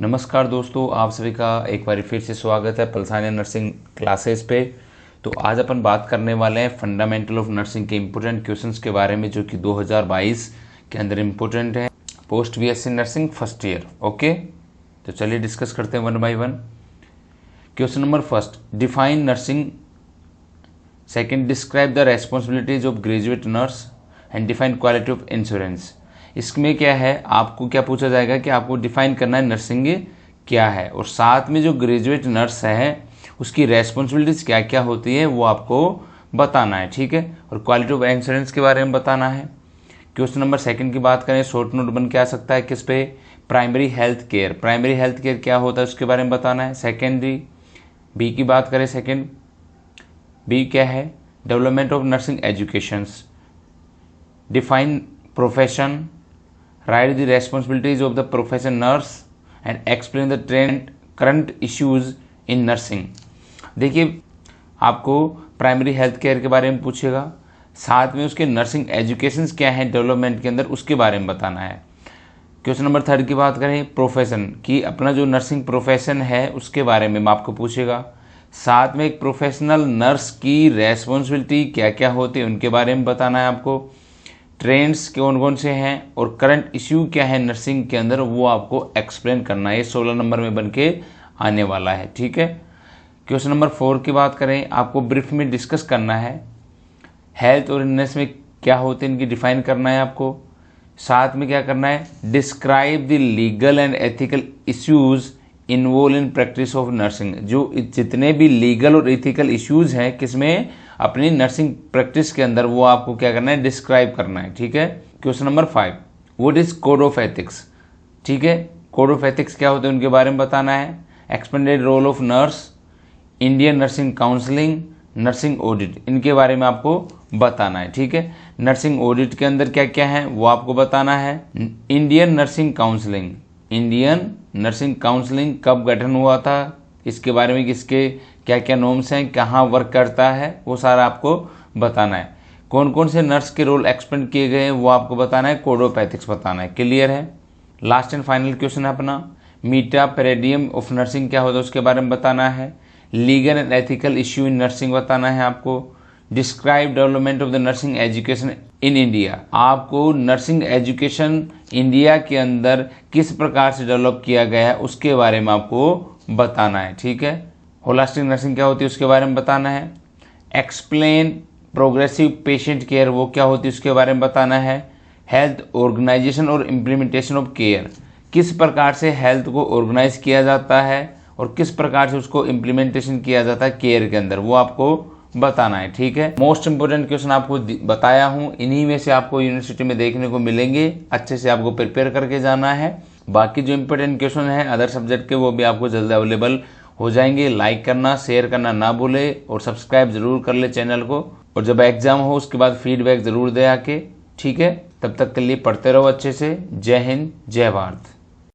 नमस्कार दोस्तों, आप सभी का एक बार फिर से स्वागत है पलसानिया नर्सिंग क्लासेस पे। तो आज अपन बात करने वाले हैं फंडामेंटल ऑफ नर्सिंग के इम्पोर्टेंट क्वेश्चंस के बारे में, जो कि 2022 के अंदर इम्पोर्टेंट है post BSc nursing first year. Okay, तो चलिए डिस्कस करते हैं one by one. Question number first, define nursing. Second, describe the responsibilities of graduate nurse and define quality of insurance. इसमें क्या है, आपको क्या पूछा जाएगा कि आपको डिफाइन करना है नर्सिंग क्या है, और साथ में जो ग्रेजुएट नर्स है उसकी रेस्पॉन्सिबिलिटीज क्या क्या होती है वो आपको बताना है, ठीक है। और क्वालिटी ऑफ इंश्योरेंस के बारे में बताना है। क्वेश्चन नंबर सेकंड की बात करें, शॉर्ट नोट बन के आ सकता है किस पे, primary health care. Primary health care क्या होता है उसके बारे में बताना है। सेकेंडरी बी की बात करें, सेकेंड बी क्या है, development of nursing educations. Define profession, write the responsibilities of the profession nurse and explain the current issues in nursing। देखिए, आपको प्राइमरी हेल्थ केयर के बारे में पूछेगा, साथ में उसके नर्सिंग एजुकेशन क्या है डेवलपमेंट के अंदर उसके बारे में बताना है। क्वेश्चन नंबर थर्ड की बात करें, प्रोफेशन की, अपना जो नर्सिंग प्रोफेशन है उसके बारे में आपको पूछेगा, साथ में एक प्रोफेशनल नर्स की रेस्पॉन्सिबिलिटी क्या क्या होती है उनके बारे में बताना है आपको। ट्रेंड्स कौन कौन से हैं और करंट इश्यू क्या है नर्सिंग के अंदर वो आपको एक्सप्लेन करना है। ये 16 नंबर में बन के आने वाला है, ठीक है। क्वेश्चन नंबर 4 की बात करें, आपको ब्रीफ में डिस्कस करना है हेल्थ और इलनेस में क्या होते हैं इनकी डिफाइन करना है आपको। साथ में क्या करना है, describe the legal and ethical issues involve in practice of nursing. जो जितने भी लीगल और एथिकल इश्यूज हैं किसमें, अपनी नर्सिंग प्रैक्टिस के अंदर, वो आपको क्या करना है, डिस्क्राइब करना है, ठीक है। Question number 5, what is code of ethics, ठीक है। कोड ऑफ एथिक्स क्या होते हैं उनके बारे में बताना है। Expanded role of nurse, Indian nursing counselling, nursing audit, इनके बारे में आपको बताना है, ठीक है। नर्सिंग ऑडिट के अंदर क्या क्या है वो आपको बताना है। Indian nursing counselling, Indian nursing counselling कब गठन हुआ था, इसके बारे में किसके क्या क्या नॉर्म्स हैं, कहाँ वर्क करता है, वो सारा आपको बताना है। कौन कौन से नर्स के रोल एक्सपेंड किए गए हैं वो आपको बताना है। कोड ऑफ एथिक्स बताना है। क्लियर है। लास्ट एंड फाइनल क्वेश्चन है अपना, मीटा पैराडियम ऑफ नर्सिंग क्या होता है उसके बारे में बताना है। Legal and ethical issue in nursing बताना है आपको। Describe development of the nursing education in India, आपको नर्सिंग एजुकेशन इंडिया के अंदर किस प्रकार से डेवलप किया गया है उसके बारे में आपको बताना है, ठीक है। होलिस्टिक नर्सिंग क्या होती है उसके बारे में बताना है। एक्सप्लेन प्रोग्रेसिव पेशेंट केयर, वो क्या होती है उसके बारे में बताना है। हेल्थ ऑर्गेनाइजेशन और इम्प्लीमेंटेशन ऑफ केयर, किस प्रकार से हेल्थ को ऑर्गेनाइज किया जाता है और किस प्रकार से उसको इम्प्लीमेंटेशन किया जाता है केयर के अंदर, वो आपको बताना है, ठीक है। मोस्ट इंपोर्टेंट क्वेश्चन आपको बताया हूँ, इन्हीं में से आपको यूनिवर्सिटी में देखने को मिलेंगे। अच्छे से आपको प्रिपेयर करके जाना है। बाकी जो इंपोर्टेंट क्वेश्चन है अदर सब्जेक्ट के वो भी आपको जल्द अवेलेबल हो जाएंगे। लाइक करना, शेयर करना ना भूले और सब्सक्राइब जरूर कर ले चैनल को। और जब एग्जाम हो उसके बाद फीडबैक जरूर दे आके, ठीक है। तब तक के लिए पढ़ते रहो अच्छे से। जय हिंद, जय भारत।